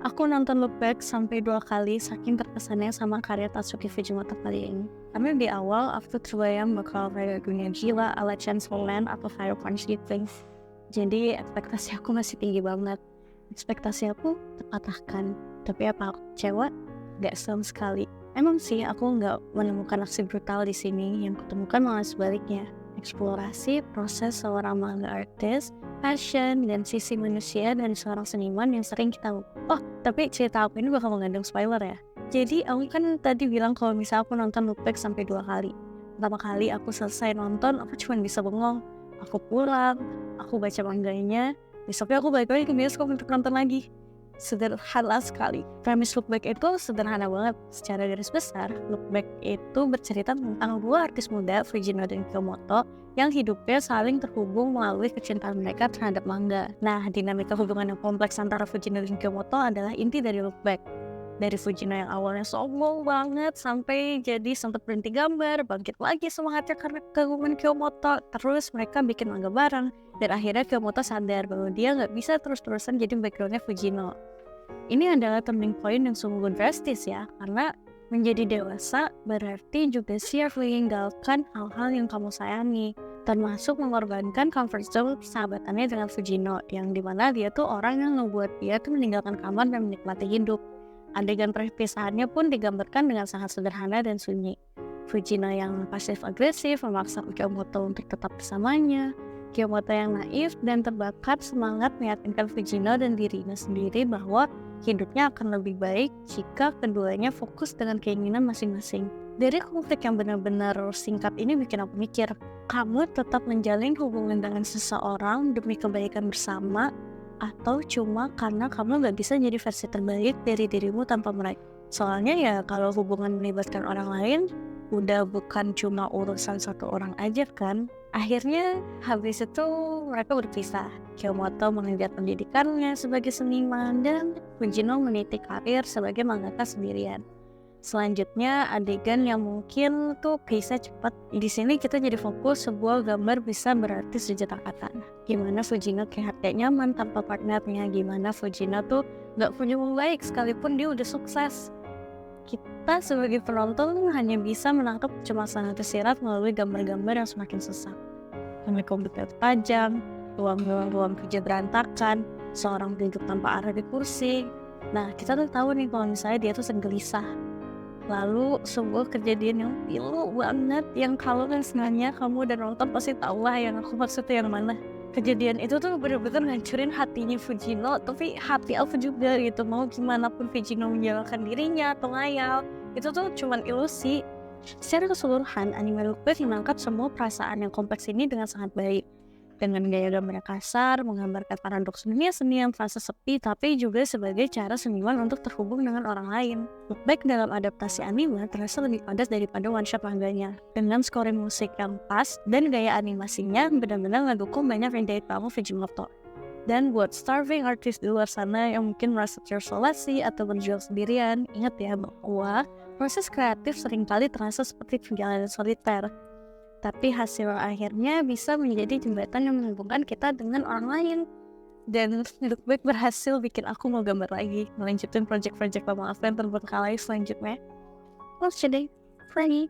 Aku nonton Look Back sampai 2 kali saking terkesannya sama karya Tatsuki Fujimoto kali ini. Karena di awal aku terbayang bakal kayak dunia gila ala Chainsaw Man atau Fire Punch gitu. Jadi ekspektasi aku masih tinggi banget. Ekspektasi aku terpatahkan. Tapi apa aku kecewa? Gak sama sekali. Emang sih aku nggak menemukan aksi brutal di sini. Yang kutemukan malah sebaliknya. Eksplorasi proses seorang manga artist, passion, dan sisi manusia dari seorang seniman yang sering kita lupa. Oh, tapi cerita aku ini bakal mengandung spoiler ya. Jadi aku kan tadi bilang kalau misalnya aku nonton Look Back sampai 2 kali. Pertama kali aku selesai nonton, aku cuma bisa bengong. Aku pulang, aku baca manganya, besoknya aku balik lagi ke bioskop untuk nonton lagi. Sederhana sekali. Premis Look Back itu sederhana banget. Secara garis besar, Look Back itu bercerita tentang dua artis muda, Fujino dan Kyomoto, yang hidupnya saling terhubung melalui kecintaan mereka terhadap manga. Nah, dinamika hubungan yang kompleks antara Fujino dan Kyomoto adalah inti dari Look Back. Dari Fujino yang awalnya sombong banget sampai jadi sempat berhenti gambar, bangkit lagi semangatnya karena kagum Kyomoto. Terus mereka bikin manga bareng, dan akhirnya Kyomoto sadar bahwa dia nggak bisa terus-terusan jadi backgroundnya Fujino. Ini adalah turning point yang sungguh drastis ya, karena menjadi dewasa berarti juga siap meninggalkan hal-hal yang kamu sayangi, termasuk mengorbankan comfort zone persahabatannya dengan Fujino, yang dimana dia tuh orang yang ngebuat dia tuh meninggalkan kamar dan menikmati hidup. Adegan perpisahannya pun digambarkan dengan sangat sederhana dan sunyi. Fujino yang pasif-agresif memaksa Kyomoto untuk tetap bersamanya. Kyomoto yang naif dan terbakar semangat meyakinkan Fujino dan dirinya sendiri bahwa hidupnya akan lebih baik jika keduanya fokus dengan keinginan masing-masing. Dari konflik yang benar-benar singkat ini bikin aku mikir, kamu tetap menjalin hubungan dengan seseorang demi kebaikan bersama, atau cuma karena kamu gak bisa jadi versi terbaik dari dirimu tanpa mereka. Soalnya ya kalau hubungan melibatkan orang lain, udah bukan cuma urusan satu orang aja kan. Akhirnya habis itu mereka berpisah. Kyomoto mengejar pendidikannya sebagai seniman dan Fujino meniti karir sebagai mangaka sendirian. Selanjutnya adegan yang mungkin tuh pace-nya cepat. Di sini kita jadi fokus sebuah gambar bisa berarti sejuta kata. Gimana Fujino kayak nyaman tanpa partnernya, gimana Fujino tuh gak punya uang baik sekalipun dia udah sukses. Kita sebagai penonton hanya bisa menangkap kecemasan yang tersirat melalui gambar-gambar yang semakin sesak. Sampai komputer tajam, ruang kerja berantakan, seorang duduk tanpa arah di kursi. Nah, kita tuh tahu nih kalau misalnya dia tuh gelisah. Lalu sebuah kejadian yang pilu banget, yang kalau misalnya kamu udah nonton pasti tahu lah yang aku maksudnya yang mana. Kejadian itu tuh bener-bener ngancurin hatinya Fujino, tapi hati aku juga gitu. Mau gimana pun Fujino menjalankan dirinya atau ngayal, itu tuh cuman ilusi. Secara keseluruhan, anime Look Back menangkap semua perasaan yang kompleks ini dengan sangat baik. Dengan gaya gambar yang kasar, menggambarkan paradoks dunia seni yang terasa sepi, tapi juga sebagai cara seniman untuk terhubung dengan orang lain. Look Back dalam adaptasi anime terasa lebih padat daripada one shot mangganya. Dengan scoring musik yang pas dan gaya animasinya benar-benar ngedukung banyak yang dari kamu Fujimoto. Dan buat starving artist di luar sana yang mungkin merasa terisolasi atau berjuang sendirian, ingat ya bahwa proses kreatif seringkali terasa seperti perjalanan soliter. Tapi hasil akhirnya bisa menjadi jembatan yang menghubungkan kita dengan orang lain. Dan Look Back berhasil bikin aku mau gambar lagi, melanjutin project-project lama aku yang terbengkalai selanjutnya. Well, today, Franny.